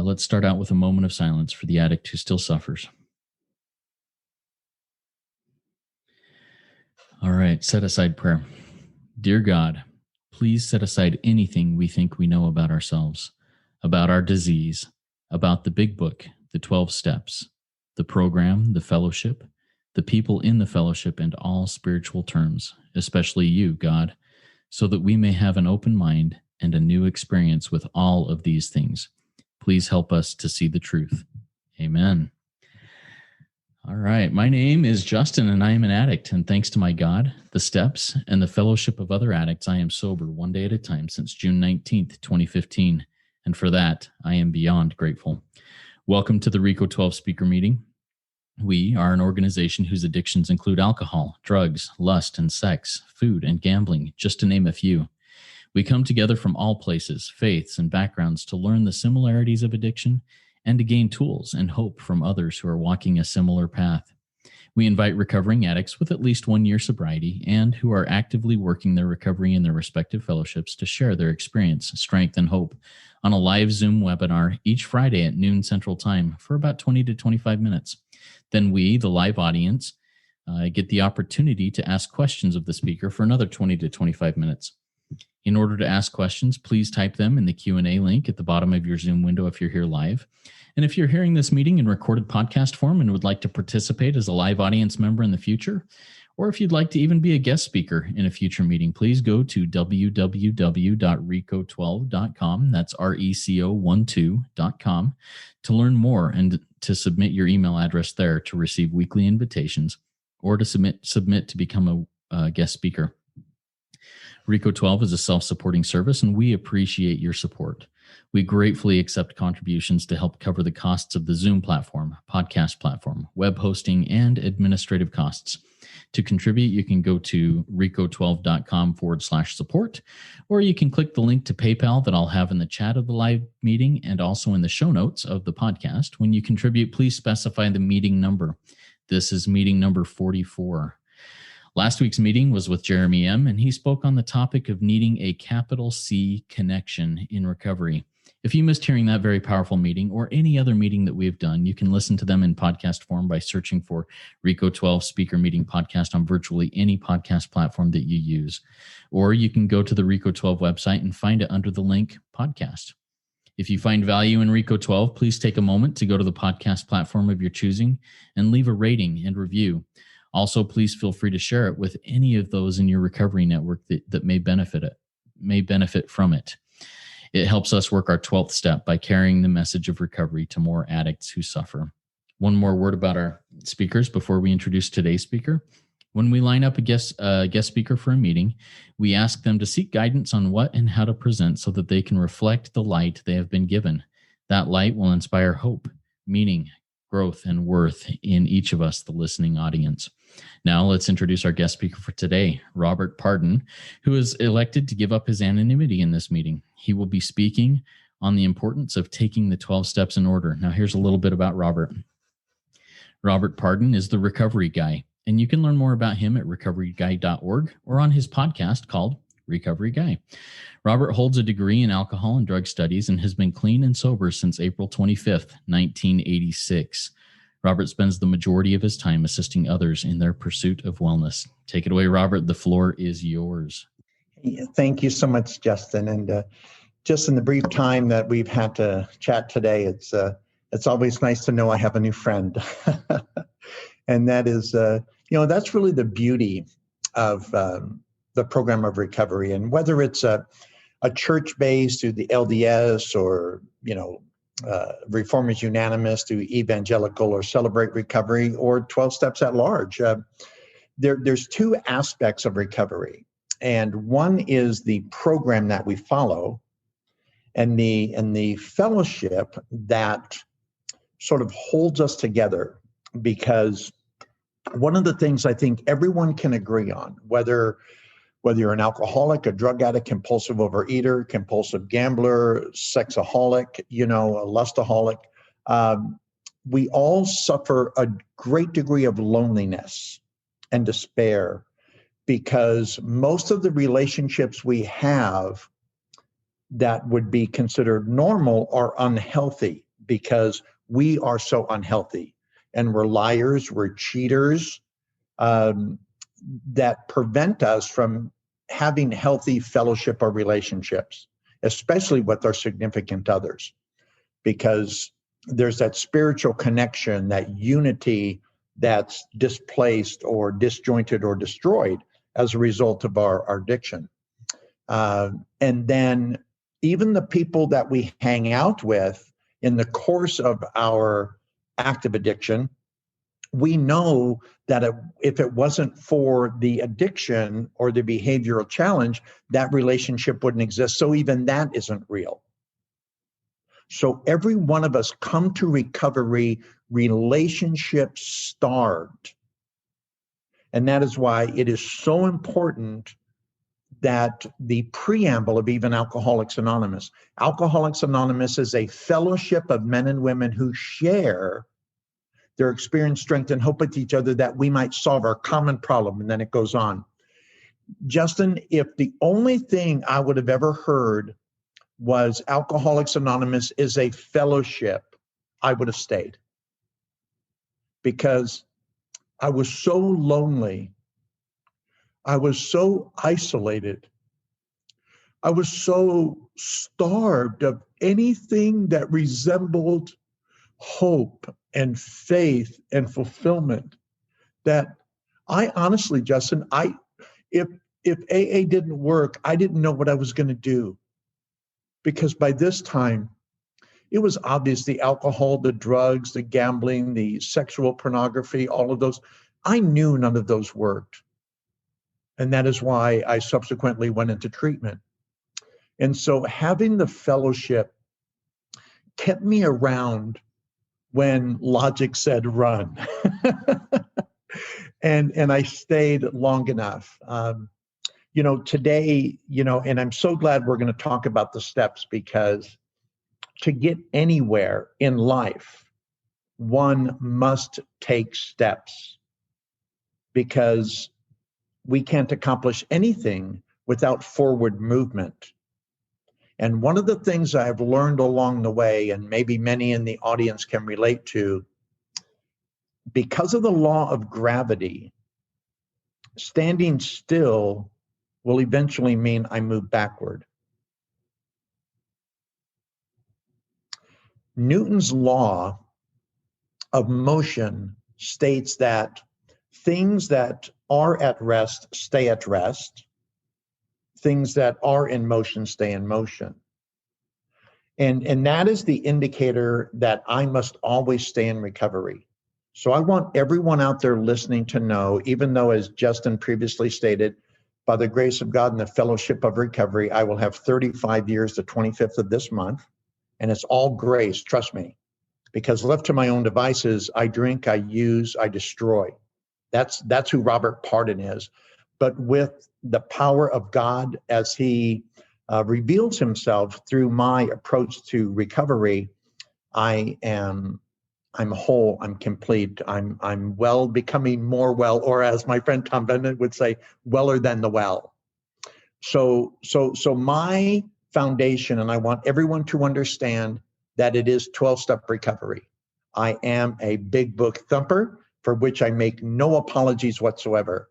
Let's start out with a moment of silence for the addict who still suffers. All right, set aside prayer. Dear God, please set aside anything we think we know about ourselves, about our disease, about the big book, the 12 steps, the program, the fellowship, the people in the fellowship, and all spiritual terms, especially you, God, so that we may have an open mind and a new experience with all of these things. Please help us to see the truth. Amen. All right. My name is Justin, and I am an addict. And thanks to my God, the steps, and the fellowship of other addicts, I am sober one day at a time since June 19th, 2015. And for that, I am beyond grateful. Welcome to the RECO12 speaker meeting. We are an organization whose addictions include alcohol, drugs, lust, and sex, food, and gambling, just to name a few. We come together from all places, faiths, and backgrounds to learn the similarities of addiction and to gain tools and hope from others who are walking a similar path. We invite recovering addicts with at least 1 year sobriety and who are actively working their recovery in their respective fellowships to share their experience, strength, and hope on a live Zoom webinar each Friday at noon Central Time for about 20 to 25 minutes. Then we, the live audience, get the opportunity to ask questions of the speaker for another 20 to 25 minutes. In order to ask questions, please type them in the Q&A link at the bottom of your Zoom window if you're here live. And if you're hearing this meeting in recorded podcast form and would like to participate as a live audience member in the future, or if you'd like to even be a guest speaker in a future meeting, please go to www.reco12.com. That's RECO12.com to learn more and to submit your email address there to receive weekly invitations or to submit to become a guest speaker. RECO12 is a self-supporting service, and we appreciate your support. We gratefully accept contributions to help cover the costs of the Zoom platform, podcast platform, web hosting, and administrative costs. To contribute, you can go to reco12.com/support, or you can click the link to PayPal that I'll have in the chat of the live meeting and also in the show notes of the podcast. When you contribute, please specify the meeting number. This is meeting number 44. Last week's meeting was with Jeremy M., and he spoke on the topic of needing a capital C connection in recovery. If you missed hearing that very powerful meeting or any other meeting that we've done, you can listen to them in podcast form by searching for RECO12 Speaker Meeting Podcast on virtually any podcast platform that you use. Or you can go to the RECO12 website and find it under the link podcast. If you find value in RECO12, please take a moment to go to the podcast platform of your choosing and leave a rating and review. Also, please feel free to share it with any of those in your recovery network that may benefit from it. It helps us work our 12th step by carrying the message of recovery to more addicts who suffer. One more word about our speakers before we introduce today's speaker. When we line up a guest speaker for a meeting, we ask them to seek guidance on what and how to present so that they can reflect the light they have been given. That light will inspire hope, meaning, growth, and worth in each of us, the listening audience. Now let's introduce our guest speaker for today, Robert Pardon, who is elected to give up his anonymity in this meeting. He will be speaking on the importance of taking the 12 steps in order. Now here's a little bit about Robert. Robert Pardon is the recovery guy, and you can learn more about him at recoveryguy.org or on his podcast called Recovery Guy. Robert holds a degree in alcohol and drug studies and has been clean and sober since April 25th, 1986. Robert spends the majority of his time assisting others in their pursuit of wellness. Take it away, Robert. The floor is yours. Thank you so much, Justin. And just in the brief time that we've had to chat today, it's always nice to know I have a new friend. And that is, that's really the beauty of the program of recovery. And whether it's a church-based through the LDS or, Reformers Unanimous through Evangelical or Celebrate Recovery or 12 Steps at Large, there's two aspects of recovery. And one is the program that we follow and the fellowship that sort of holds us together, because one of the things I think everyone can agree on, whether you're an alcoholic, a drug addict, compulsive overeater, compulsive gambler, sexaholic, a lustaholic, we all suffer a great degree of loneliness and despair because most of the relationships we have that would be considered normal are unhealthy because we are so unhealthy. And we're liars, we're cheaters, that prevent us from having healthy fellowship or relationships, especially with our significant others, because there's that spiritual connection, that unity that's displaced or disjointed or destroyed as a result of our addiction. And then even the people that we hang out with in the course of our active addiction, we know that if it wasn't for the addiction or the behavioral challenge, that relationship wouldn't exist. So even that isn't real. So every one of us come to recovery relationship starved. And that is why it is so important that the preamble of even Alcoholics Anonymous. Alcoholics Anonymous is a fellowship of men and women who share their experience, strength, and hope with each other that we might solve our common problem. And then it goes on. Justin, if the only thing I would have ever heard was Alcoholics Anonymous is a fellowship, I would have stayed. Because I was so lonely. I was so isolated. I was so starved of anything that resembled hope and faith and fulfillment that I honestly, Justin, if AA didn't work, I didn't know what I was going to do. Because by this time, it was obvious the alcohol, the drugs, the gambling, the sexual pornography, all of those, I knew none of those worked. And that is why I subsequently went into treatment. And so having the fellowship kept me around when logic said run. and I stayed long enough. Today, and I'm so glad we're going to talk about the steps, because to get anywhere in life, one must take steps, because we can't accomplish anything without forward movement. And one of the things I've learned along the way, and maybe many in the audience can relate to, because of the law of gravity, standing still will eventually mean I move backward. Newton's law of motion states that things that are at rest stay at rest. Things that are in motion stay in motion. And that is the indicator that I must always stay in recovery. So I want everyone out there listening to know, even though, as Justin previously stated, by the grace of God and the fellowship of recovery, I will have 35 years, the 25th of this month. And it's all grace, trust me. Because left to my own devices, I drink, I use, I destroy. That's who Robert Pardon is. But with the power of God as he reveals himself through my approach to recovery, I'm whole, I'm complete, I'm well, becoming more well, or as my friend Tom Bennett would say, weller than the well. So my foundation, and I want everyone to understand that it is 12-step recovery. I am a big book thumper, for which I make no apologies whatsoever.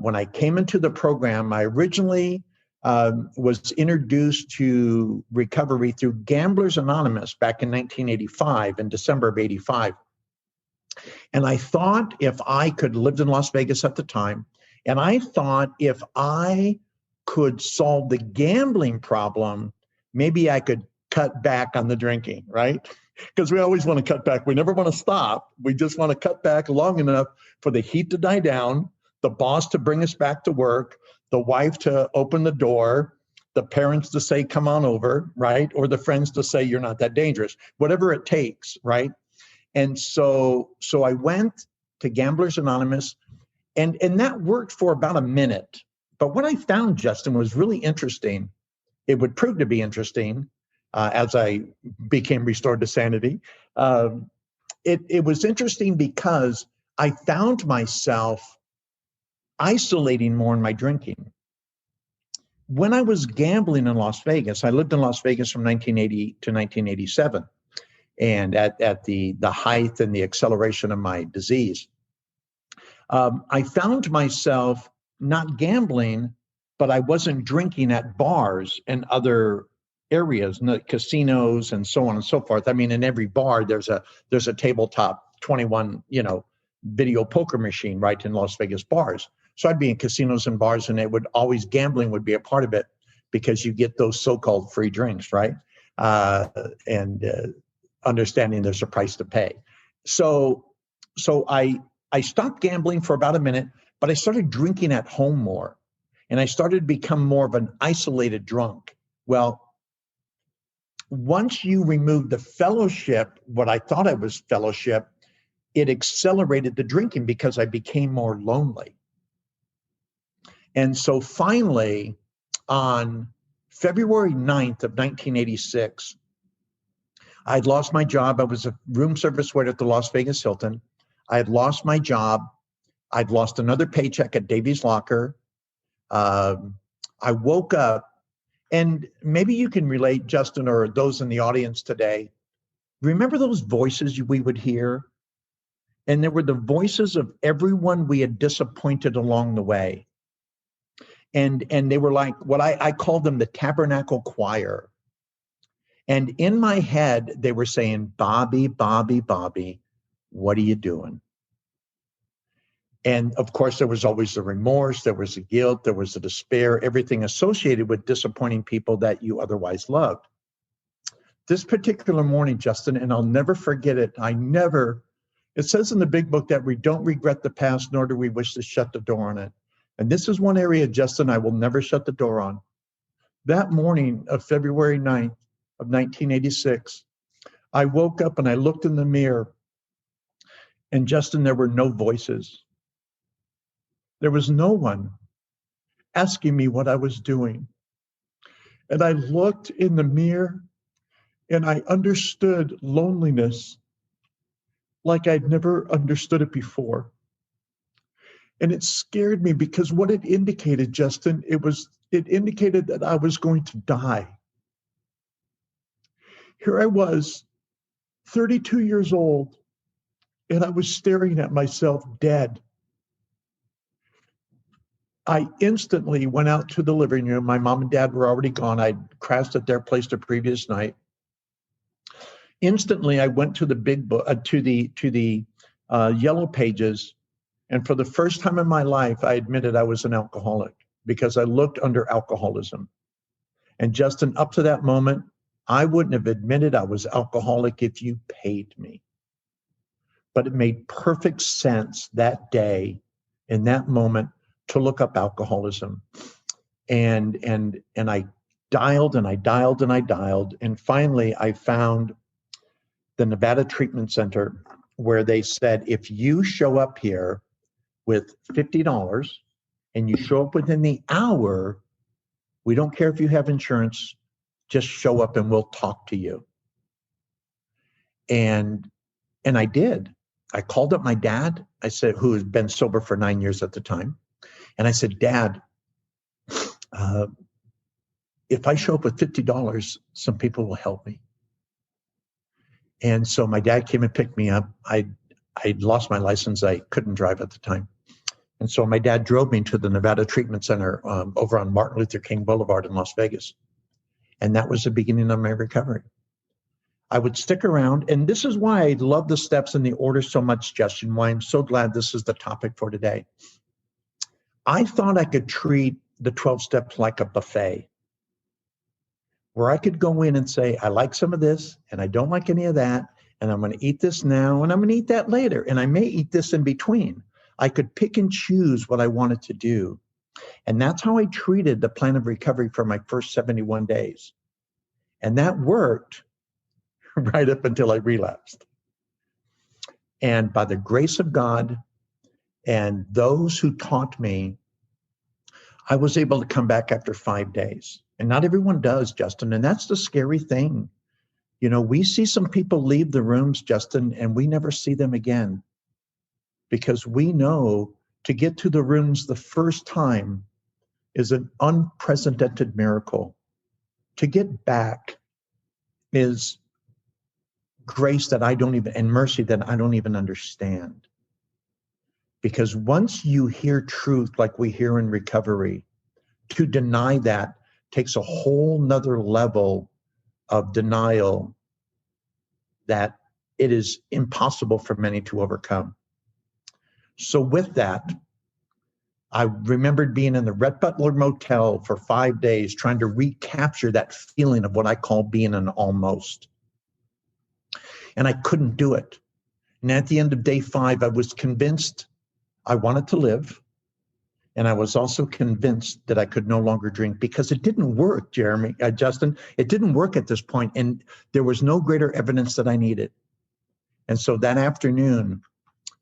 When I came into the program, I originally was introduced to recovery through Gamblers Anonymous back in 1985, in December of 85. And I thought if I could, lived in Las Vegas at the time, and I thought if I could solve the gambling problem, maybe I could cut back on the drinking, right? Because we always want to cut back. We never want to stop. We just want to cut back long enough for the heat to die down, the boss to bring us back to work, the wife to open the door, the parents to say, come on over, right? Or the friends to say, you're not that dangerous, whatever it takes, right? And so I went to Gamblers Anonymous, and that worked for about a minute. But what I found, Justin, was really interesting. It would prove to be interesting as I became restored to sanity. It was interesting because I found myself isolating more in my drinking. When I was gambling in Las Vegas, I lived in Las Vegas from 1980 to 1987, and at the height and the acceleration of my disease, I found myself not gambling, but I wasn't drinking at bars and other areas, casinos and so on and so forth. I mean, in every bar, there's a tabletop 21, video poker machine right in Las Vegas bars. So I'd be in casinos and bars, and gambling would be a part of it because you get those so-called free drinks, right? And understanding there's a price to pay. So I stopped gambling for about a minute, but I started drinking at home more, and I started to become more of an isolated drunk. Well, once you remove the fellowship, what I thought I was fellowship, it accelerated the drinking because I became more lonely. And so finally, on February 9th of 1986, I'd lost my job. I was a room service waiter at the Las Vegas Hilton. I had lost my job. I'd lost another paycheck at Davies Locker. I woke up, and maybe you can relate, Justin, or those in the audience today. Remember those voices we would hear? And there were the voices of everyone we had disappointed along the way. And they were like what I called them the tabernacle choir. And in my head, they were saying, Bobby, Bobby, Bobby, what are you doing? And of course, there was always the remorse, there was the guilt, there was the despair, everything associated with disappointing people that you otherwise loved. This particular morning, Justin, and I'll never forget it, it says in the big book that we don't regret the past, nor do we wish to shut the door on it. And this is one area, Justin, I will never shut the door on. That morning of February 9th of 1986, I woke up and I looked in the mirror, and Justin, there were no voices. There was no one asking me what I was doing. And I looked in the mirror and I understood loneliness like I'd never understood it before. And it scared me because what it indicated, Justin, it indicated that I was going to die. Here I was, 32 years old, and I was staring at myself dead. I instantly went out to the living room. My mom and dad were already gone. I'd crashed at their place the previous night. Instantly, I went to the big book, to the yellow pages, and for the first time in my life, I admitted I was an alcoholic because I looked under alcoholism. And Justin, up to that moment, I wouldn't have admitted I was alcoholic if you paid me. But it made perfect sense that day, in that moment, to look up alcoholism. And I dialed and I dialed and I dialed. And finally, I found the Nevada Treatment Center, where they said, if you show up here with $50 and you show up within the hour, we don't care if you have insurance, just show up and we'll talk to you. And I did. I called up my dad, I said, who had been sober for 9 years at the time. And I said, Dad, if I show up with $50, some people will help me. And so my dad came and picked me up. I'd lost my license. I couldn't drive at the time. And so my dad drove me to the Nevada Treatment Center over on Martin Luther King Boulevard in Las Vegas. And that was the beginning of my recovery. I would stick around. And this is why I love the steps in the order so much, Justin, why I'm so glad this is the topic for today. I thought I could treat the 12 steps like a buffet, where I could go in and say, I like some of this and I don't like any of that. And I'm going to eat this now and I'm going to eat that later. And I may eat this in between. I could pick and choose what I wanted to do. And that's how I treated the plan of recovery for my first 71 days. And that worked right up until I relapsed. And by the grace of God and those who taught me, I was able to come back after 5 days. And not everyone does, Justin. And that's the scary thing. You know, we see some people leave the rooms, Justin, and we never see them again, because we know To get to the rooms the first time is an unprecedented miracle. To get back is grace that I don't even, and mercy that I don't even understand. Because once you hear truth like we hear in recovery, to deny that takes a whole nother level of denial that it is impossible for many to overcome. So with that, I remembered being in the Rhett Butler Motel for 5 days, trying to recapture that feeling of what I call being an almost. And I couldn't do it. And at the end of day 5, I was convinced I wanted to live. And I was also convinced that I could no longer drink because it didn't work, Justin. It didn't work at this point, and there was no greater evidence that I needed. And so that afternoon,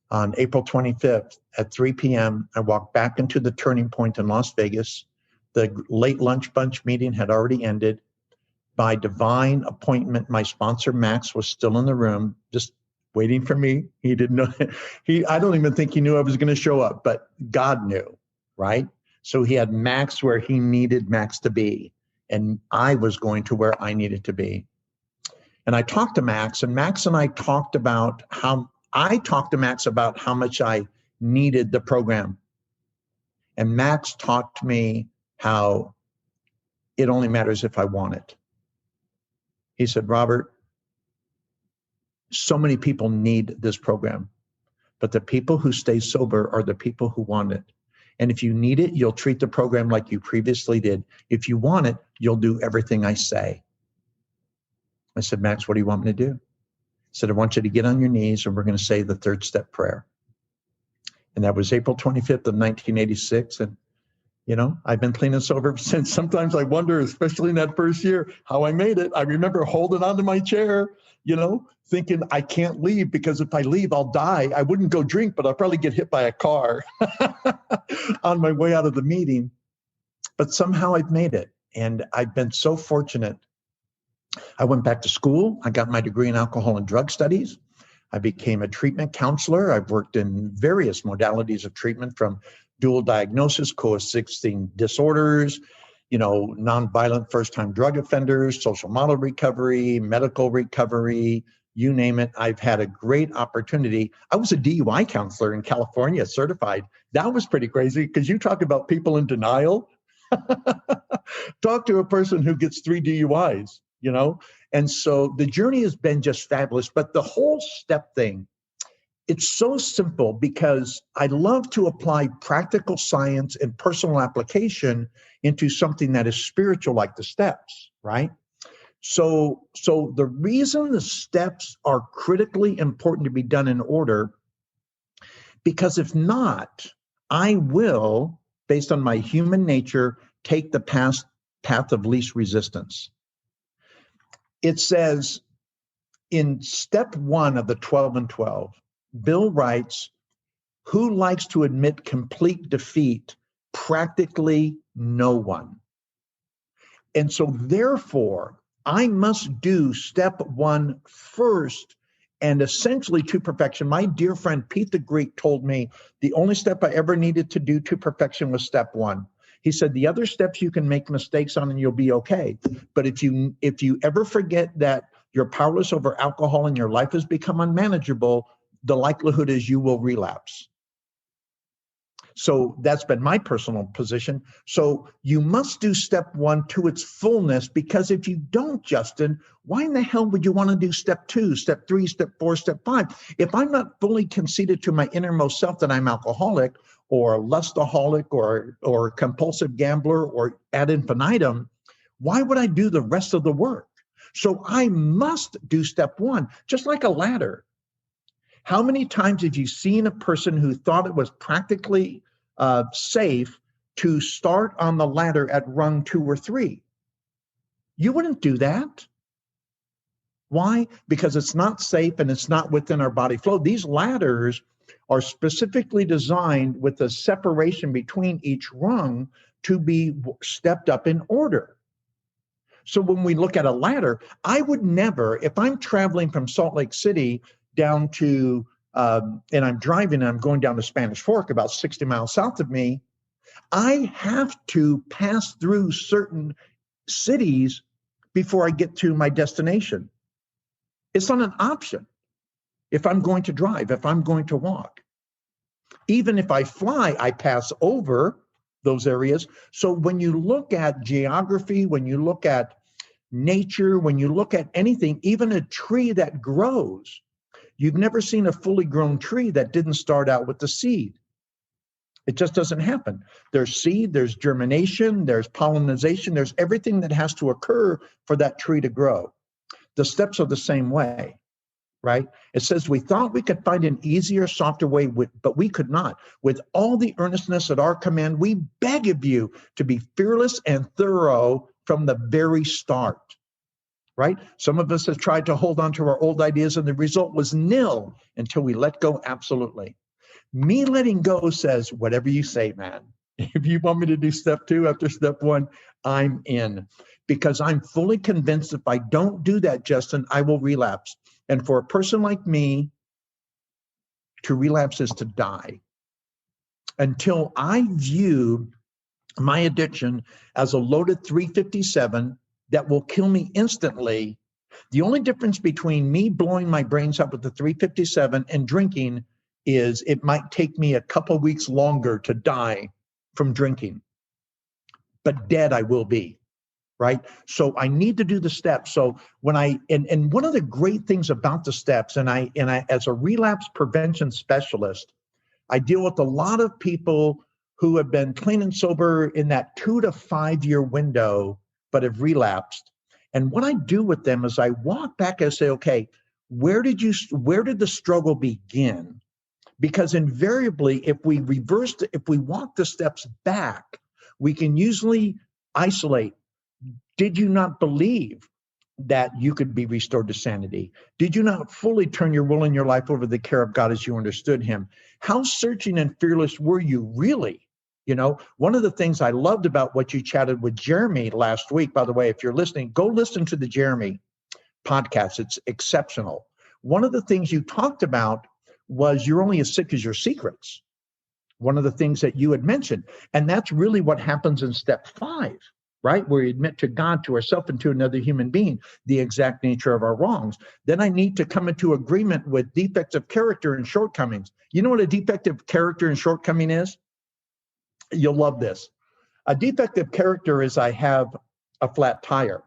on April 25th at 3 p.m., I walked back into the Turning Point in Las Vegas. The late lunch bunch meeting had already ended. By divine appointment, my sponsor, Max, was still in the room, just waiting for me. He didn't know. I don't even think he knew I was going to show up, but God knew, right? So he had Max where he needed Max to be, and I was going to where I needed to be. And I talked to Max, and Max and I talked about how much I needed the program. And Max taught me how it only matters if I want it. He said, Robert, so many people need this program, but the people who stay sober are the people who want it. And if you need it, you'll treat the program like you previously did. If you want it, you'll do everything I say. I said, Max, what do you want me to do? He said, I want you to get on your knees and we're going to say the third step prayer. And that was April 25th of 1986. And, you know, I've been clean and sober since. Sometimes I wonder, especially in that first year, how I made it. I remember holding onto my chair, you know, thinking I can't leave because if I leave, I'll die. I wouldn't go drink, but I'll probably get hit by a car on my way out of the meeting. But somehow I've made it. And I've been so fortunate. I went back to school. I got my degree in alcohol and drug studies. I became a treatment counselor. I've worked in various modalities of treatment, from dual diagnosis, coexisting disorders, you know, nonviolent first-time drug offenders, social model recovery, medical recovery, you name it. I've had a great opportunity. I was a DUI counselor in California, certified. That was pretty crazy because you talk about people in denial. Talk to a person who gets 3 DUIs, you know? And so the journey has been just fabulous. But the whole step thing, it's so simple because I love to apply practical science and personal application into something that is spiritual, like the steps, right? So the reason the steps are critically important to be done in order, because if not, I will, based on my human nature, take the path of least resistance. It says in step 1 of the 12 and 12, Bill writes, who likes to admit complete defeat? Practically no one. And so therefore, I must do step 1 first, and essentially to perfection. My dear friend Pete the Greek told me the only step I ever needed to do to perfection was step 1. He said, the other steps you can make mistakes on and you'll be okay. But if you ever forget that you're powerless over alcohol and your life has become unmanageable, the likelihood is you will relapse. So that's been my personal position. So you must do step 1 to its fullness, because if you don't, Justin, why in the hell would you want to do step 2, step 3, step 4, step 5? If I'm not fully conceded to my innermost self that I'm alcoholic or lustaholic or compulsive gambler or ad infinitum, why would I do the rest of the work? So I must do step 1, just like a ladder. How many times have you seen a person who thought it was practically safe to start on the ladder at rung 2 or 3? You wouldn't do that. Why? Because it's not safe and it's not within our body flow. These ladders are specifically designed with a separation between each rung to be stepped up in order. So when we look at a ladder, I would never, if I'm traveling from Salt Lake City down to and I'm driving and I'm going down to Spanish Fork about 60 miles south of me, I have to pass through certain cities before I get to my destination. It's not an option if I'm going to drive, if I'm going to walk. Even if I fly, I pass over those areas. So when you look at geography, when you look at nature, when you look at anything, even a tree that grows, you've never seen a fully grown tree that didn't start out with the seed. It just doesn't happen. There's seed, there's germination, there's pollination, there's everything that has to occur for that tree to grow. The steps are the same way. Right? It says, we thought we could find an easier, softer way, but we could not. With all the earnestness at our command, we beg of you to be fearless and thorough from the very start. Right? Some of us have tried to hold on to our old ideas, and the result was nil until we let go absolutely. Me letting go says, whatever you say, man. If you want me to do step 2 after step 1, I'm in. Because I'm fully convinced if I don't do that, Justin, I will relapse. And for a person like me, to relapse is to die. Until I view my addiction as a loaded 357 that will kill me instantly, the only difference between me blowing my brains up with the 357 and drinking is it might take me a couple of weeks longer to die from drinking. But dead I will be. Right? So I need to do the steps. So when and one of the great things about the steps, and I as a relapse prevention specialist, I deal with a lot of people who have been clean and sober in that 2 to 5 year window, but have relapsed. And what I do with them is I walk back and say, okay, where did the struggle begin? Because invariably, if we walk the steps back, we can usually isolate. Did you not believe that you could be restored to sanity? Did you not fully turn your will and your life over to the care of God as you understood him? How searching and fearless were you really? You know, one of the things I loved about what you chatted with Jeremy last week, by the way, if you're listening, go listen to the Jeremy podcast. It's exceptional. One of the things you talked about was you're only as sick as your secrets. One of the things that you had mentioned. And that's really what happens in step 5. Right? Where we admit to God, to ourselves, and to another human being the exact nature of our wrongs. Then I need to come into agreement with defects of character and shortcomings. You know what a defective character and shortcoming is? You'll love this. A defective character is I have a flat tire.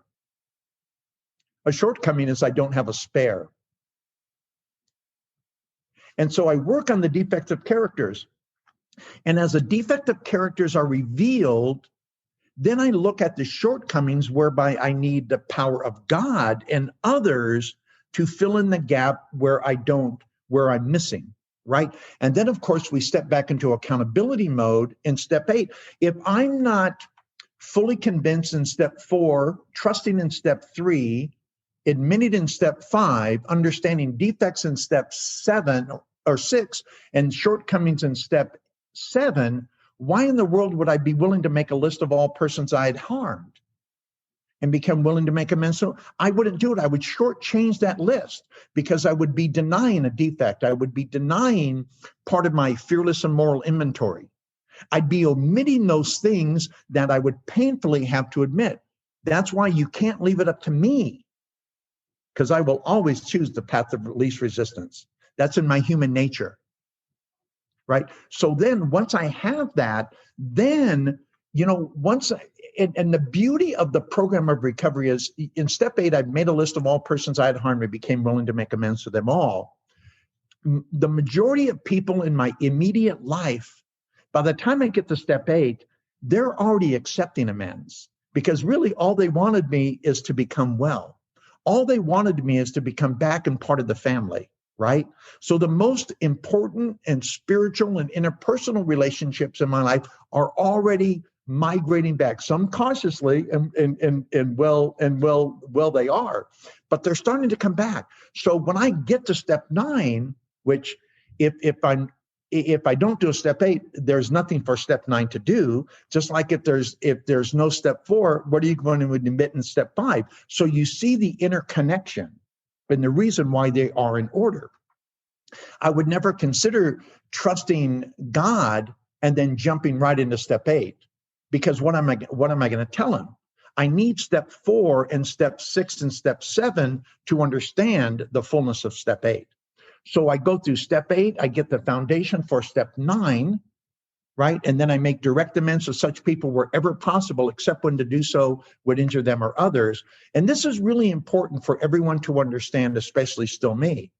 A shortcoming is I don't have a spare. And so I work on the defective characters. And as the defective characters are revealed, then I look at the shortcomings whereby I need the power of God and others to fill in the gap where I'm missing, right? And then, of course, we step back into accountability mode in step 8. If I'm not fully convinced in step 4, trusting in step 3, admitting in step 5, understanding defects in step 7 or 6, and shortcomings in step 7, why in the world would I be willing to make a list of all persons I had harmed and become willing to make amends? So I wouldn't do it. I would shortchange that list because I would be denying a defect. I would be denying part of my fearless and moral inventory. I'd be omitting those things that I would painfully have to admit. That's why you can't leave it up to me, because I will always choose the path of least resistance. That's in my human nature. Right. So then once I have that, then, you know, and the beauty of the program of recovery is in step 8, I've made a list of all persons I had harmed and became willing to make amends to them all. The majority of people in my immediate life, by the time I get to step 8, they're already accepting amends, because really all they wanted me is to become well. All they wanted me is to become back and part of the family. Right? So the most important and spiritual and interpersonal relationships in my life are already migrating back, some cautiously and well they are, but they're starting to come back. So when I get to step 9, which if I don't do a step 8, there's nothing for step 9 to do. Just like if there's no step 4, what are you going to admit in step 5? So you see the interconnection and the reason why they are in order. I would never consider trusting God and then jumping right into step 8, because what am I going to tell him? I need step 4 and step 6 and step 7 to understand the fullness of step 8. So I go through step 8, I get the foundation for step 9, right? And then I make direct amends to such people wherever possible, except when to do so would injure them or others. And this is really important for everyone to understand, especially still me,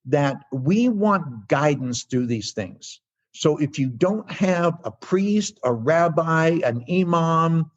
that we want guidance through these things. So if you don't have a priest, a rabbi, an imam,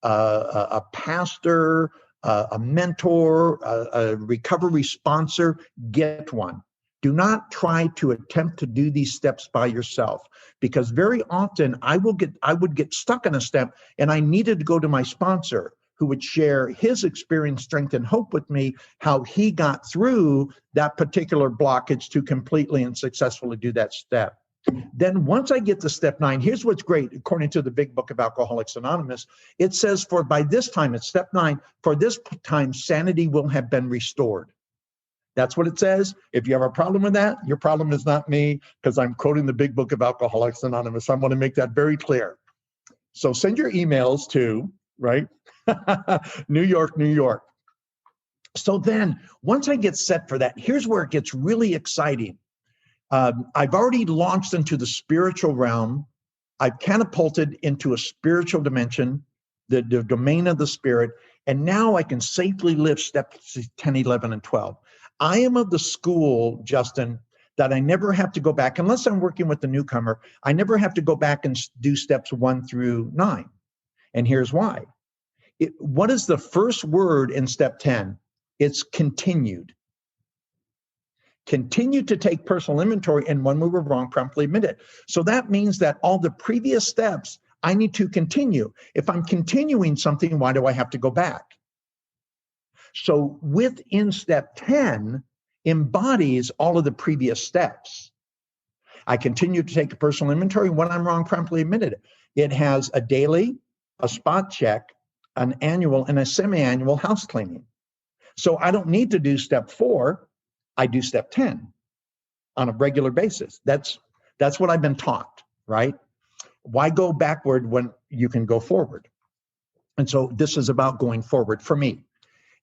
a pastor, a mentor, a recovery sponsor, get one. Do not try to attempt to do these steps by yourself, because very often I would get stuck in a step and I needed to go to my sponsor, who would share his experience, strength, and hope with me, how he got through that particular blockage to completely and successfully do that step. Then once I get to step 9, here's what's great. According to the big book of Alcoholics Anonymous, it says, for by this time, it's step 9, for this time, sanity will have been restored. That's what it says. If you have a problem with that, your problem is not me, because I'm quoting the big book of Alcoholics Anonymous. I want to make that very clear. So send your emails to, right? New York, New York. So then once I get set for that, here's where it gets really exciting. I've already launched into the spiritual realm. I've catapulted into a spiritual dimension, the domain of the spirit. And now I can safely live steps 10, 11, and 12. I am of the school, Justin, that I never have to go back, unless I'm working with the newcomer, I never have to go back and do steps 1 through 9. And here's why. What is the first word in step 10? It's continued. Continue to take personal inventory, and when we were wrong, promptly admit it. So that means that all the previous steps, I need to continue. If I'm continuing something, why do I have to go back? So within step 10 embodies all of the previous steps. I continue to take a personal inventory. When I'm wrong, promptly admit it. It has a daily, a spot check, an annual, and a semi-annual house cleaning. So I don't need to do step 4. I do step 10 on a regular basis. That's what I've been taught, right? Why go backward when you can go forward? And so this is about going forward for me,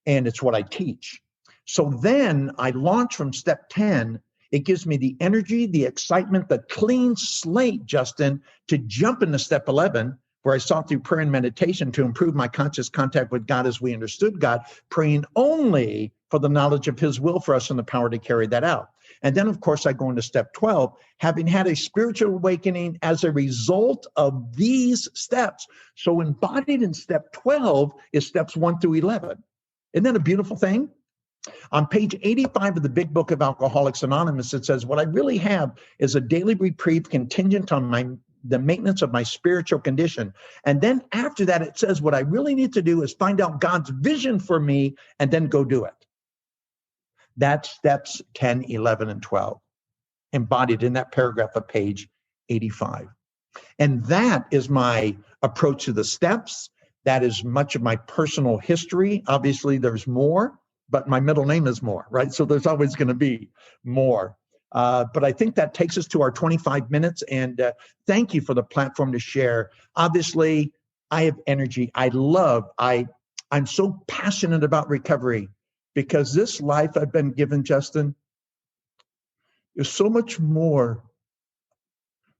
and it's what I teach. So then I launch from step 10. It gives me the energy, the excitement, the clean slate, Justin, to jump into step 11, where I sought through prayer and meditation to improve my conscious contact with God as we understood God, praying only for the knowledge of his will for us and the power to carry that out. And then, of course, I go into step 12, having had a spiritual awakening as a result of these steps. So embodied in step 12 is steps 1 through 11. Isn't that a beautiful thing? On page 85 of the big book of Alcoholics Anonymous, it says, what I really have is a daily reprieve contingent on the maintenance of my spiritual condition. And then after that, it says, what I really need to do is find out God's vision for me and then go do it. That's steps 10, 11, and 12, embodied in that paragraph of page 85. And that is my approach to the steps. That is much of my personal history. Obviously, there's more, but my middle name is More, right? So there's always going to be more. But I think that takes us to our 25 minutes. And thank you for the platform to share. Obviously, I have energy. I'm so passionate about recovery, because this life I've been given, Justin, is so much more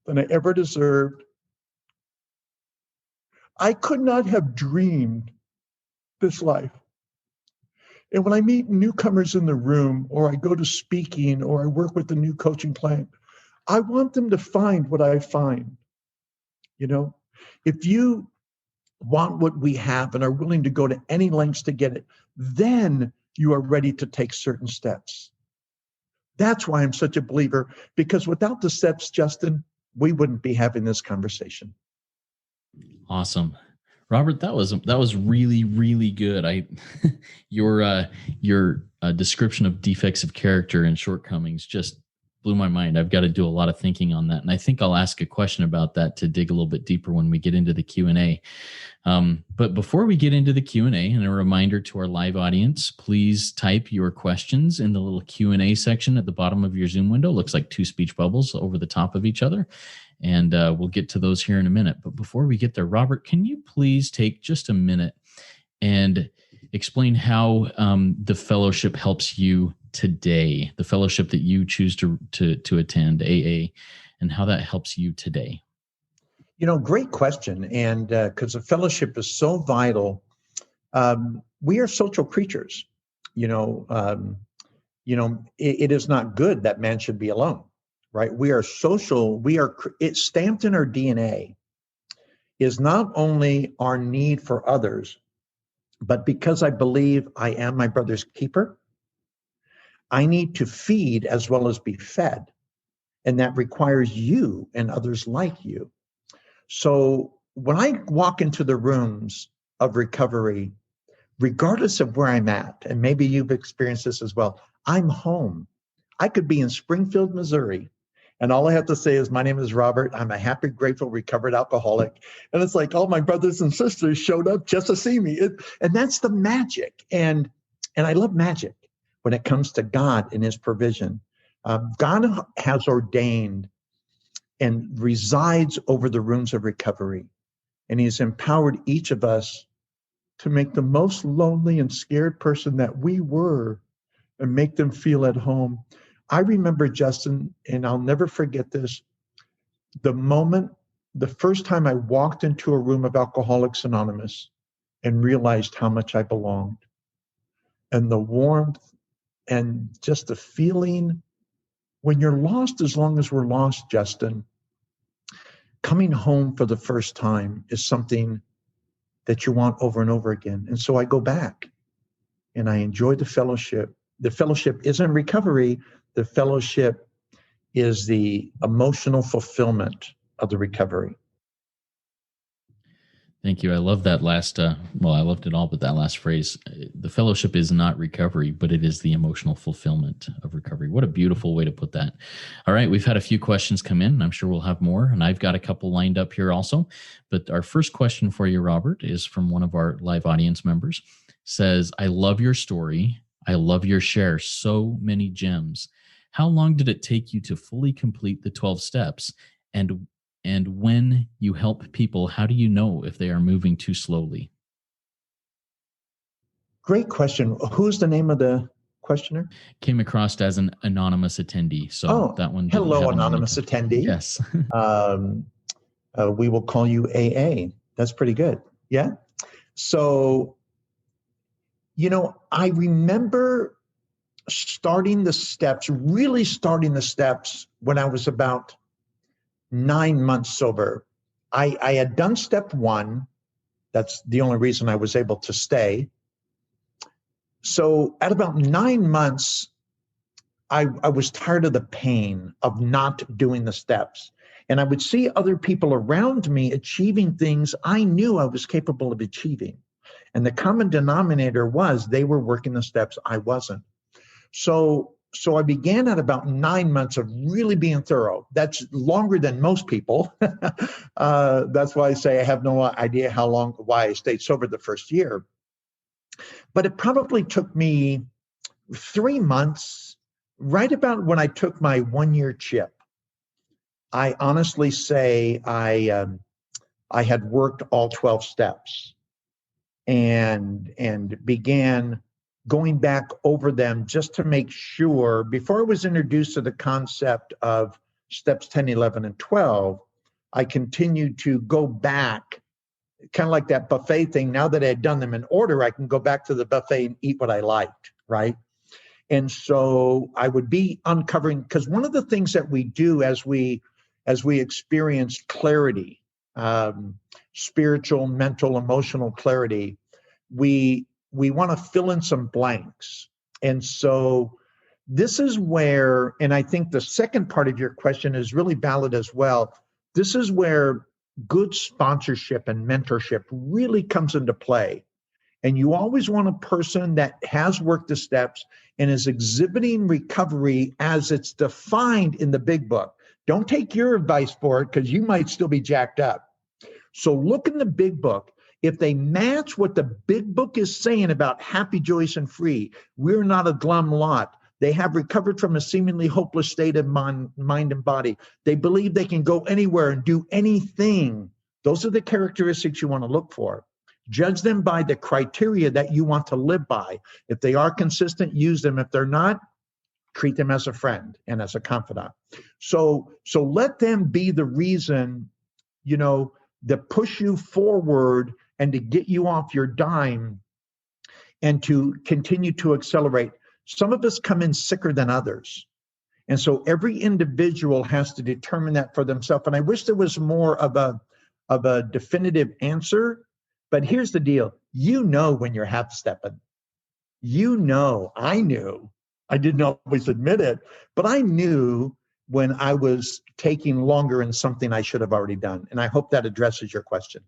than I ever deserved. I could not have dreamed this life. And when I meet newcomers in the room, or I go to speaking, or I work with the new coaching client, I want them to find what I find. You know, if you want what we have and are willing to go to any lengths to get it, then you are ready to take certain steps. That's why I'm such a believer, because without the steps, Justin, we wouldn't be having this conversation. Awesome. Robert, that was really, really good. Your description of defects of character and shortcomings just blew my mind. I've got to do a lot of thinking on that. And I think I'll ask a question about that to dig a little bit deeper when we get into the Q&A. But before we get into the Q&A, and a reminder to our live audience, please type your questions in the little Q&A section at the bottom of your Zoom window. Looks like two speech bubbles over the top of each other. And we'll get to those here in a minute. But before we get there, Robert, can you please take just a minute and explain how the fellowship helps you today, the fellowship that you choose to attend, AA, and how that helps you today? Great question. And because the fellowship is so vital, we are social creatures. It is not good that man should be alone, right? We are social. It's stamped in our DNA is not only our need for others, but because I believe I am my brother's keeper, I need to feed as well as be fed. And that requires you and others like you. So when I walk into the rooms of recovery, regardless of where I'm at, and maybe you've experienced this as well, I'm home. I could be in Springfield, Missouri, and all I have to say is, my name is Robert. I'm a happy, grateful, recovered alcoholic. And it's like all my brothers and sisters showed up just to see me. And that's the magic. And I love magic when it comes to God and his provision. God has ordained and resides over the rooms of recovery. And he's empowered each of us to make the most lonely and scared person that we were and make them feel at home. I remember, Justin, and I'll never forget this, the first time I walked into a room of Alcoholics Anonymous and realized how much I belonged. And the warmth and just the feeling. When you're lost, as long as we're lost, Justin, coming home for the first time is something that you want over and over again. And so I go back and I enjoy the fellowship. The fellowship isn't recovery. The fellowship is the emotional fulfillment of the recovery. Thank you. I love that last, I loved it all, but that last phrase, the fellowship is not recovery, but it is the emotional fulfillment of recovery. What a beautiful way to put that. All right. We've had a few questions come in, and I'm sure we'll have more, and I've got a couple lined up here also. But our first question for you, Robert, is from one of our live audience members. Says, I love your story. I love your share. So many gems. How long did it take you to fully complete the 12 steps? And when you help people, how do you know if they are moving too slowly? Great question. Who's the name of the questioner? Came across as an anonymous attendee. So that one. Hello, anonymous attendee. Yes. We will call you AA. That's pretty good. Yeah. So, I remember really starting the steps when I was about 9 months sober. I had done step 1. That's the only reason I was able to stay. So at about 9 months, I was tired of the pain of not doing the steps. And I would see other people around me achieving things I knew I was capable of achieving. And the common denominator was they were working the steps, I wasn't. So I began at about 9 months of really being thorough. That's longer than most people. That's why I say I have no idea why I stayed sober the first year. But it probably took me 3 months, right about when I took my 1-year chip. I honestly say I had worked all 12 steps and began going back over them just to make sure, before I was introduced to the concept of steps 10, 11, and 12, I continued to go back, kind of like that buffet thing. Now that I had done them in order, I can go back to the buffet and eat what I liked, right? And so I would be uncovering, because one of the things that we do as we experience clarity, spiritual, mental, emotional clarity, we want to fill in some blanks. And so this is where, and I think the second part of your question is really valid as well. This is where good sponsorship and mentorship really comes into play. And you always want a person that has worked the steps and is exhibiting recovery as it's defined in the big book. Don't take your advice for it, because you might still be jacked up. So look in the big book. if they match what the big book is saying about happy, joyous, and free, we're not a glum lot. They have recovered from a seemingly hopeless state of mind and body. They believe they can go anywhere and do anything. Those are the characteristics you want to look for. Judge them by the criteria that you want to live by. If they are consistent, use them. If they're not, treat them as a friend and as a confidant. So let them be the reason, that push you forward and to get you off your dime and to continue to accelerate. Some of us come in sicker than others. And so every individual has to determine that for themselves. And I wish there was more of a definitive answer, but here's the deal. When you're half stepping. I knew. I didn't always admit it, but I knew when I was taking longer in something I should have already done. And I hope that addresses your question.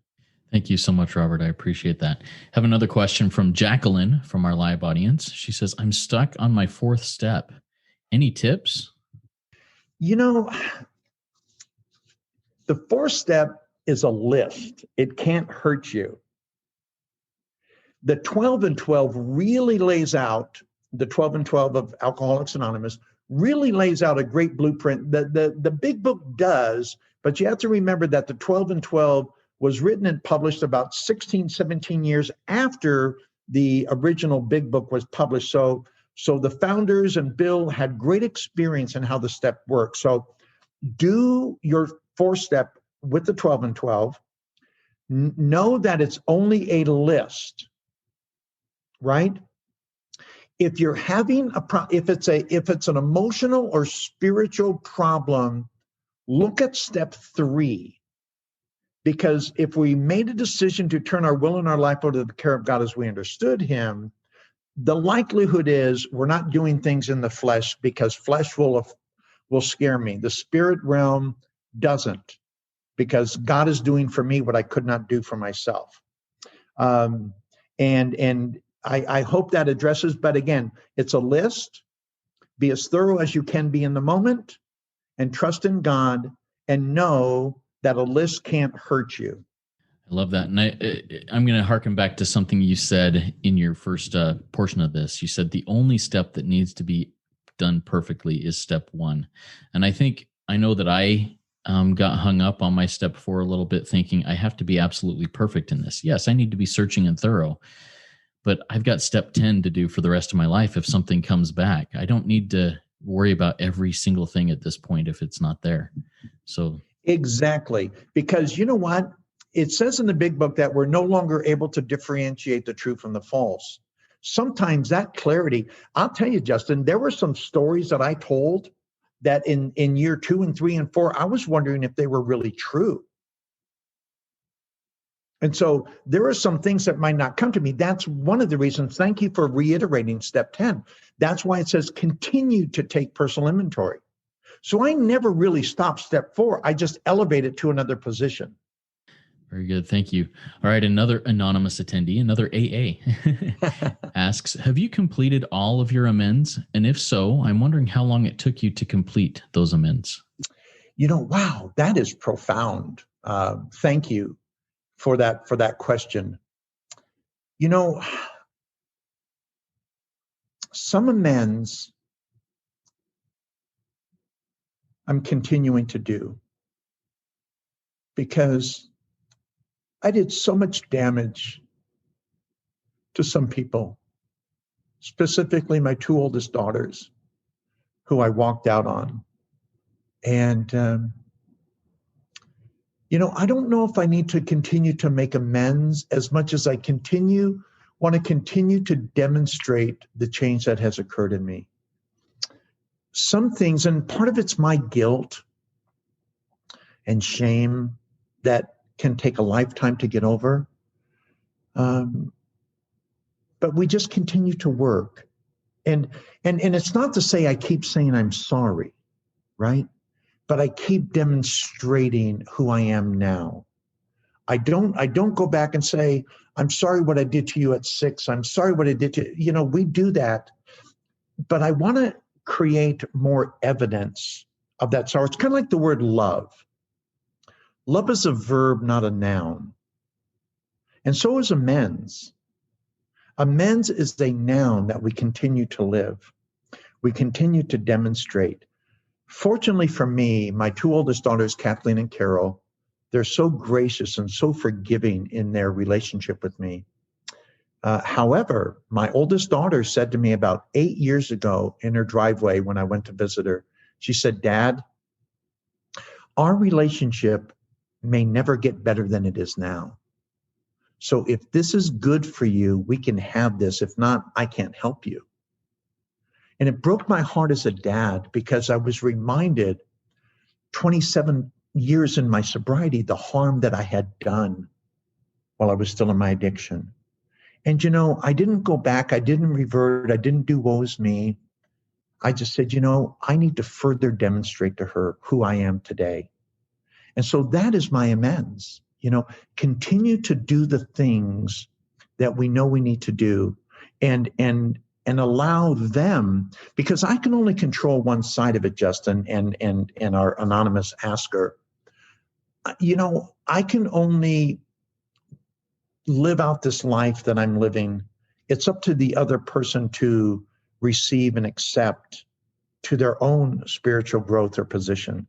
Thank you so much, Robert. I appreciate that. Have another question from Jacqueline from our live audience. She says, I'm stuck on my 4th step. Any tips? The 4th step is a list. It can't hurt you. The 12 and 12 really lays out, the 12 and 12 of Alcoholics Anonymous really lays out a great blueprint. The big book does, but you have to remember that the 12 and 12 was written and published about 16, 17 years after the original big book was published. So the founders and Bill had great experience in how the step works. So do your 4th step with the 12 and 12. Know that it's only a list, right? If you're having if it's an emotional or spiritual problem, look at step 3. Because if we made a decision to turn our will and our life over to the care of God as we understood him, the likelihood is we're not doing things in the flesh, because flesh will scare me. The spirit realm doesn't, because God is doing for me what I could not do for myself. And I hope that addresses, but again, it's a list. Be as thorough as you can be in the moment, and trust in God, and know that a list can't hurt you. I love that. And I'm going to harken back to something you said in your first portion of this. You said the only step that needs to be done perfectly is step 1. And I know that I got hung up on my step 4 a little bit, thinking I have to be absolutely perfect in this. Yes, I need to be searching and thorough, but I've got step 10 to do for the rest of my life if something comes back. I don't need to worry about every single thing at this point if it's not there. So exactly, because you know what? It says in the big book that we're no longer able to differentiate the true from the false. Sometimes that clarity, I'll tell you, Justin, there were some stories that I told that in year 2 and 3 and 4, I was wondering if they were really true. And so there are some things that might not come to me. That's one of the reasons. Thank you for reiterating step 10. That's why it says continue to take personal inventory. So I never really stopped step 4. I just elevate it to another position. Very good. Thank you. All right. Another anonymous attendee, another AA, asks, have you completed all of your amends? And if so, I'm wondering how long it took you to complete those amends. Wow, that is profound. Thank you for that question. Some amends I'm continuing to do, because I did so much damage to some people, specifically my 2 oldest daughters, who I walked out on. And, I don't know if I need to continue to make amends as much as I want to continue to demonstrate the change that has occurred in me. Some things, and part of it's my guilt and shame that can take a lifetime to get over. But we just continue to work. And it's not to say I keep saying I'm sorry, right? But I keep demonstrating who I am now. I don't go back and say, I'm sorry what I did to you at 6. I'm sorry what I did to you. We do that. But I want to create more evidence of that sorrow. It's kind of like the word love. Love is a verb, not a noun. And so is amends. Amends is a noun that we continue to live. We continue to demonstrate. Fortunately for me, my two oldest daughters, Kathleen and Carol, they're so gracious and so forgiving in their relationship with me. However, my oldest daughter said to me about 8 years ago in her driveway when I went to visit her, she said, "Dad, our relationship may never get better than it is now. So if this is good for you, we can have this. If not, I can't help you." And it broke my heart as a dad because I was reminded 27 years in my sobriety, the harm that I had done while I was still in my addiction. And, I didn't go back. I didn't revert. I didn't do woe is me. I just said, I need to further demonstrate to her who I am today. And so that is my amends. Continue to do the things that we know we need to do and allow them, because I can only control one side of it, Justin, and our anonymous asker. I can only live out this life that I'm living. It's up to the other person to receive and accept to their own spiritual growth or position.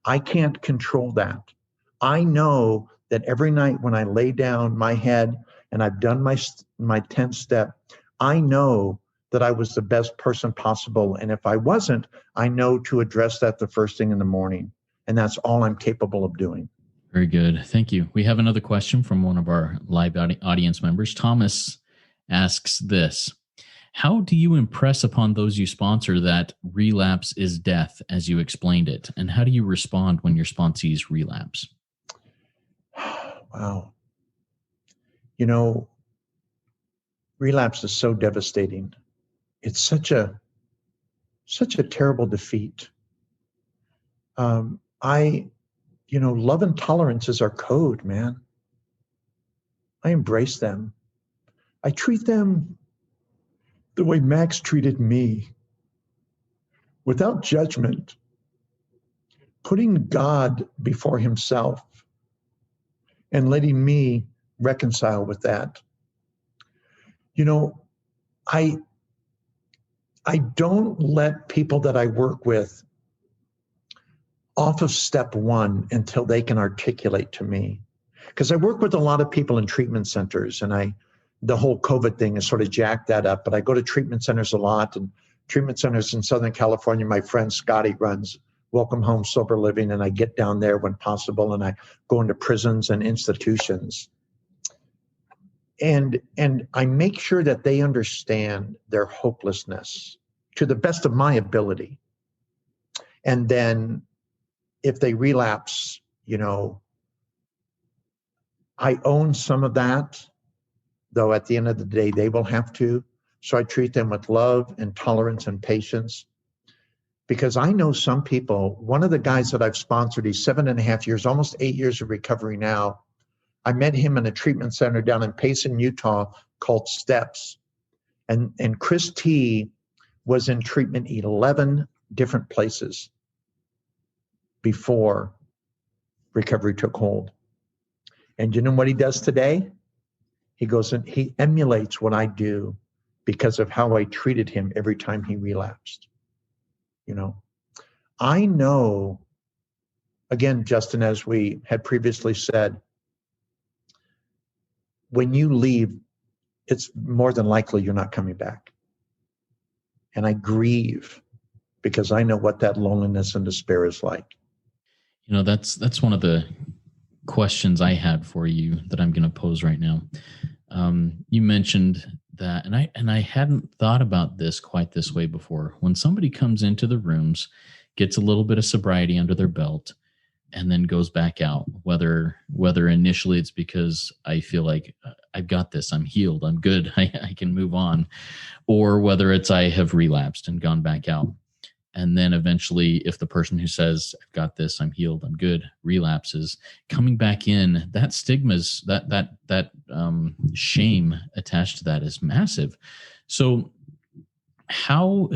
I can't control that. I know that every night when I lay down my head and I've done my 10th step, I know that I was the best person possible. And if I wasn't, I know to address that the first thing in the morning. And that's all I'm capable of doing. Very good. Thank you. We have another question from one of our live audience members. Thomas asks this: how do you impress upon those you sponsor that relapse is death, as you explained it? And how do you respond when your sponsees relapse? Wow. Relapse is so devastating. It's such a terrible defeat. Love and tolerance is our code, man. I embrace them. I treat them the way Max treated me, without judgment, putting God before himself and letting me reconcile with that. I don't let people that I work with off of step one until they can articulate to me. Because I work with a lot of people in treatment centers, and the whole COVID thing has sort of jacked that up, but I go to treatment centers a lot, and treatment centers in Southern California, my friend Scotty runs Welcome Home Sober Living, and I get down there when possible, and I go into prisons and institutions. And I make sure that they understand their hopelessness to the best of my ability. And then if they relapse, I own some of that, though at the end of the day, they will have to. So I treat them with love and tolerance and patience. Because I know some people, one of the guys that I've sponsored, he's 7.5 years, almost 8 years of recovery now. I met him in a treatment center down in Payson, Utah called Steps. And Chris T was in treatment 11 different places before recovery took hold. And you know what he does today? He goes and he emulates what I do because of how I treated him every time he relapsed. I know, again, Justin, as we had previously said, when you leave, it's more than likely you're not coming back. And I grieve because I know what that loneliness and despair is like. That's one of the questions I had for you that I'm going to pose right now. You mentioned that, and I hadn't thought about this quite this way before. When somebody comes into the rooms, gets a little bit of sobriety under their belt, and then goes back out, whether initially it's because I feel like I've got this, I'm healed, I'm good, I can move on, or whether it's I have relapsed and gone back out. And then eventually, if the person who says, I've got this, I'm healed, I'm good, relapses, coming back in, that stigma's, that shame attached to that is massive. So how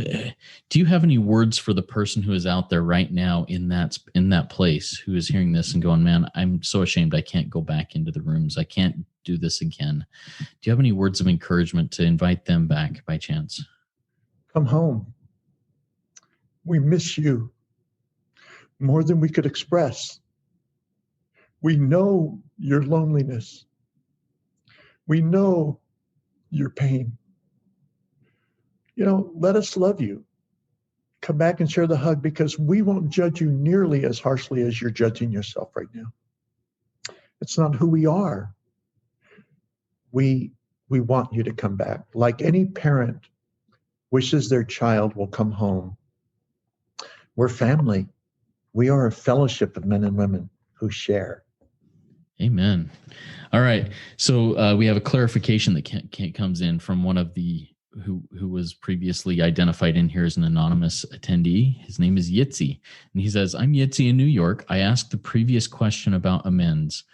do you have any words for the person who is out there right now in that place, who is hearing this and going, man, I'm so ashamed I can't go back into the rooms, I can't do this again? Do you have any words of encouragement to invite them back by chance? Come home. We miss you more than we could express. We know your loneliness. We know your pain. Let us love you. Come back and share the hug, because we won't judge you nearly as harshly as you're judging yourself right now. It's not who we are. We want you to come back. Like any parent wishes their child will come home. We're family. We are a fellowship of men and women who share. Amen. All right. So we have a clarification that comes in from one of the who was previously identified in here as an anonymous attendee. His name is Yitzi, and he says, I'm Yitzi in New York. I asked the previous question about amends.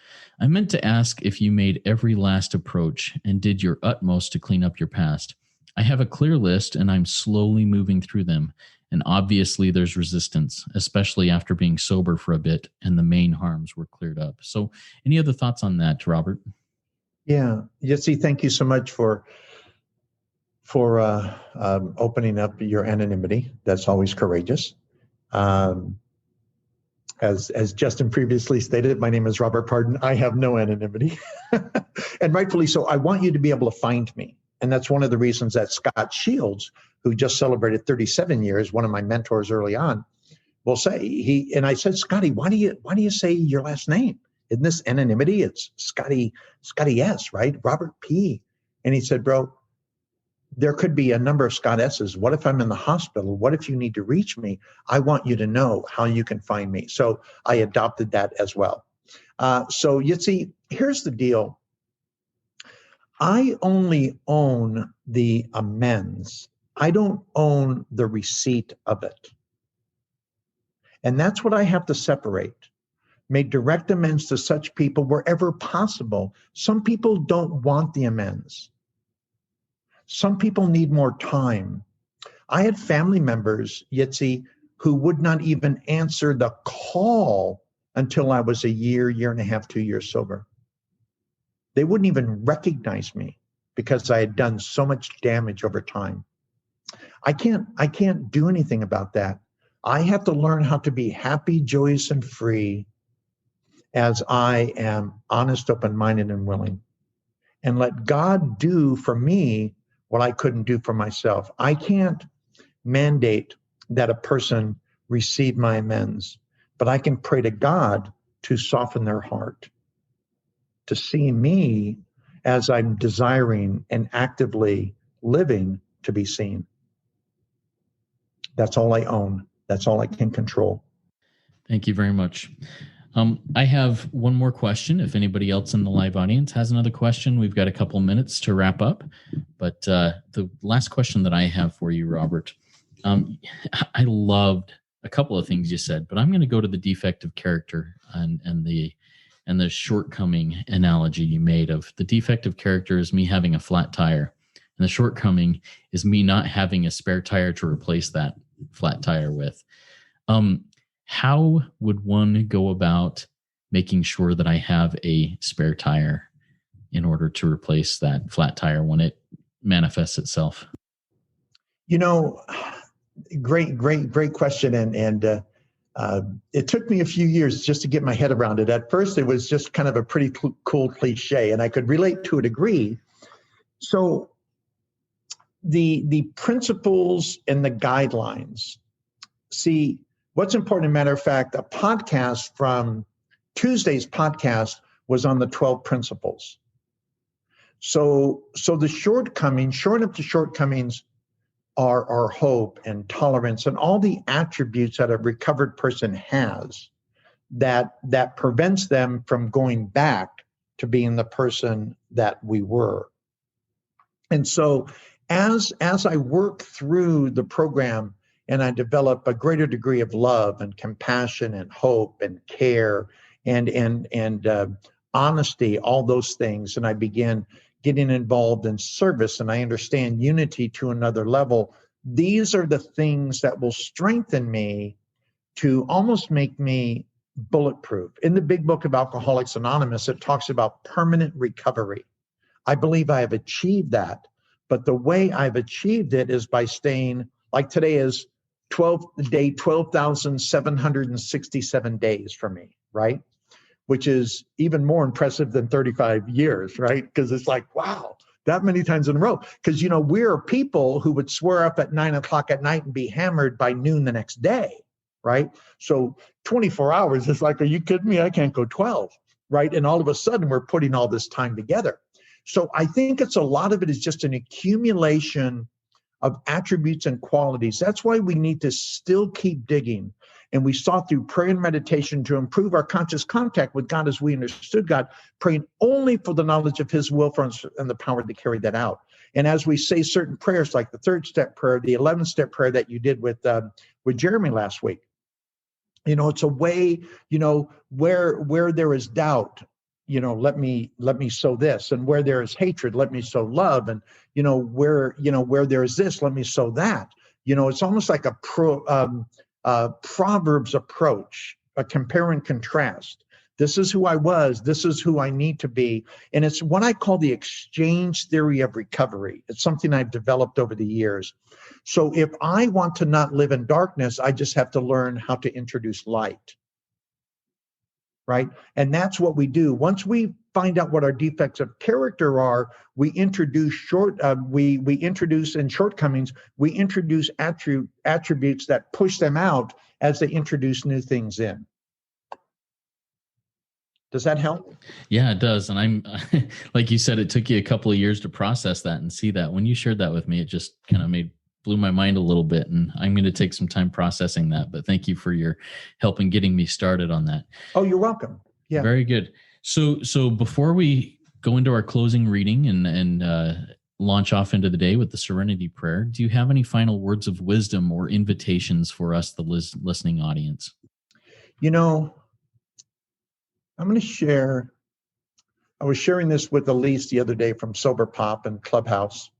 I meant to ask if you made every last approach and did your utmost to clean up your past. I have a clear list and I'm slowly moving through them. And obviously there's resistance, especially after being sober for a bit and the main harms were cleared up. So any other thoughts on that, Robert? Yeah. Yitzi, thank you so much for opening up your anonymity. That's always courageous. As Justin previously stated, my name is Robert Pardon. I have no anonymity, and rightfully so. I want you to be able to find me. And that's one of the reasons that Scott Shields, who just celebrated 37 years, one of my mentors early on, will say, I said, Scotty, why do you say your last name? Isn't this anonymity? It's Scotty S, right? Robert P. And he said, bro, there could be a number of Scott S's. What if I'm in the hospital? What if you need to reach me? I want you to know how you can find me. So I adopted that as well. So Yitzi, here's the deal. I only own the amends. I don't own the receipt of it. And that's what I have to separate. Made direct amends to such people wherever possible. Some people don't want the amends. Some people need more time. I had family members, Yitzi, who would not even answer the call until I was a year and a half, 2 years sober. They wouldn't even recognize me because I had done so much damage over time. I can't do anything about that. I have to learn how to be happy, joyous, and free as I am honest, open-minded, and willing. And let God do for me what I couldn't do for myself. I can't mandate that a person receive my amends, but I can pray to God to soften their heart, to see me as I'm desiring and actively living to be seen. That's all I own. That's all I can control. Thank you very much. I have one more question. If anybody else in the live audience has another question, we've got a couple minutes to wrap up. But the last question that I have for you, Robert, I loved a couple of things you said, but I'm going to go to the defect of character and the shortcoming analogy you made of the defect of character is me having a flat tire, and the shortcoming is me not having a spare tire to replace that flat tire with. How would one go about making sure that I have a spare tire in order to replace that flat tire when it manifests itself? Great question. And it took me a few years just to get my head around it. At first, it was just kind of a pretty cool cliche, and I could relate to a degree. So the principles and the guidelines, see, what's important, matter of fact, a podcast from Tuesday's podcast was on the 12 principles. So the shortcomings, shoring up the shortcomings are hope and tolerance and all the attributes that a recovered person has that prevents them from going back to being the person that we were. And so as I work through the program, and I develop a greater degree of love and compassion and hope and care and honesty, all those things. And I begin getting involved in service, and I understand unity to another level. these are the things that will strengthen me to almost make me bulletproof. In the big book of Alcoholics Anonymous, it talks about permanent recovery. I believe I have achieved that, but the way I've achieved it is by staying, like today is 12,767 days for me, right? Which is even more impressive than 35 years, right? Because it's like, wow, that many times in a row. Because, we're people who would swear up at 9 o'clock at night and be hammered by noon the next day, right? So 24 hours is like, are you kidding me? I can't go 12, right? And all of a sudden, we're putting all this time together. So I think a lot of it is just an accumulation of attributes and qualities. That's why we need to still keep digging. And we sought through prayer and meditation to improve our conscious contact with God as we understood God, praying only for the knowledge of his will for us and the power to carry that out. And as we say certain prayers, like the 3rd step prayer, the 11th step prayer that you did with Jeremy last week, it's a way, where there is doubt, let me sow this, and where there is hatred, let me sow love, and where there is this, let me sow that. It's almost like a Proverbs approach, a compare and contrast. This is who I was, this is who I need to be, and it's what I call the exchange theory of recovery. It's something I've developed over the years. So if I want to not live in darkness, I just have to learn how to introduce light. Right? And that's what we do. Once we find out what our defects of character are, we introduce we introduce in shortcomings, we introduce attributes that push them out as they introduce new things in. Does that help? Yeah, it does. And I'm like you said, it took you a couple of years to process that and see that. When you shared that with me, it just kind of blew my mind a little bit, and I'm going to take some time processing that. But thank you for your help in getting me started on that. Oh, you're welcome. Yeah. Very good. So before we go into our closing reading and launch off into the day with the Serenity Prayer, do you have any final words of wisdom or invitations for us, the listening audience? I'm going to share. I was sharing this with Elise the other day from Sober Pop and Clubhouse.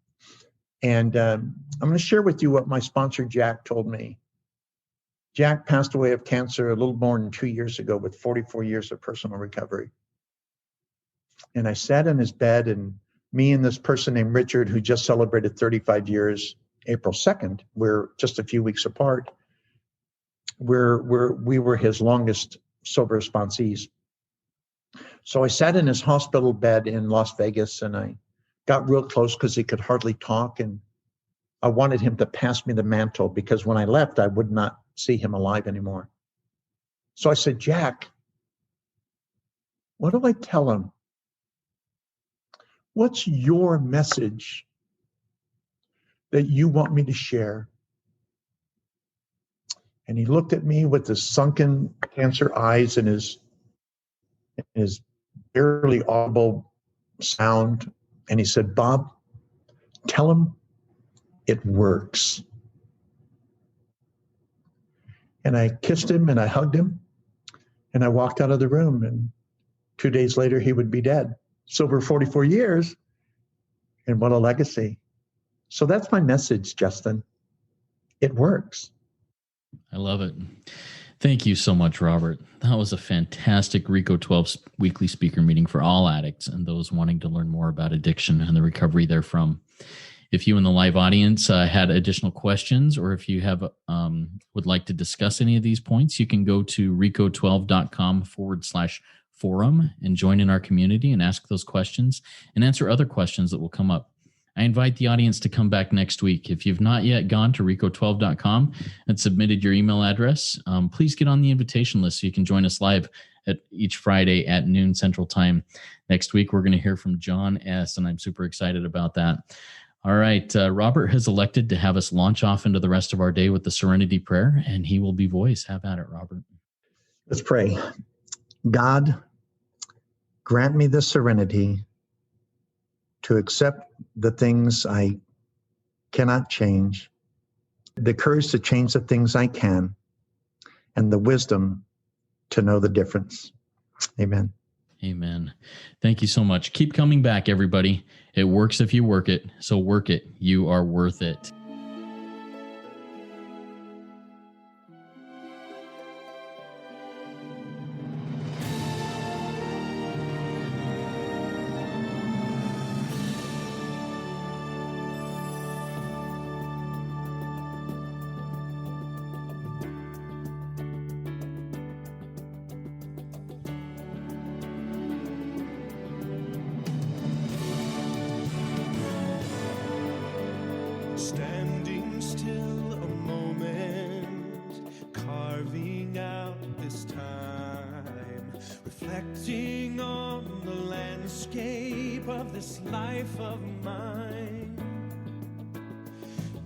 And I'm going to share with you what my sponsor, Jack, told me. Jack passed away of cancer a little more than 2 years ago with 44 years of personal recovery. And I sat in his bed, and me and this person named Richard, who just celebrated 35 years, April 2nd, we're just a few weeks apart. We were his longest sober sponsees. So I sat in his hospital bed in Las Vegas, and I got real close because he could hardly talk, and I wanted him to pass me the mantle because when I left, I would not see him alive anymore. So I said, Jack, what do I tell him? What's your message that you want me to share? And he looked at me with his sunken cancer eyes and his barely audible sound. And he said, Bob, tell him it works. And I kissed him and I hugged him and I walked out of the room, and 2 days later he would be dead. Sober 44 years, and what a legacy. So that's my message, Justin. It works. I love it. Thank you so much, Robert. That was a fantastic RECO12 weekly speaker meeting for all addicts and those wanting to learn more about addiction and the recovery therefrom. If you in the live audience had additional questions, or if you have would like to discuss any of these points, you can go to RECO12.com/forum and join in our community and ask those questions and answer other questions that will come up. I invite the audience to come back next week. If you've not yet gone to RECO12.com and submitted your email address, please get on the invitation list so you can join us live at each Friday at noon Central Time. Next week, we're going to hear from John S., and I'm super excited about that. All right, Robert has elected to have us launch off into the rest of our day with the Serenity Prayer, and he will be voice. Have at it, Robert. Let's pray. God, grant me the serenity to accept the things I cannot change, the courage to change the things I can, and the wisdom to know the difference. Amen. Amen. Thank you so much. Keep coming back, everybody. It works if you work it. So work it. You are worth it. Standing still a moment, carving out this time, reflecting on the landscape of this life of mine.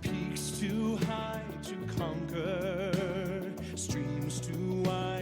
Peaks too high to conquer, streams too wide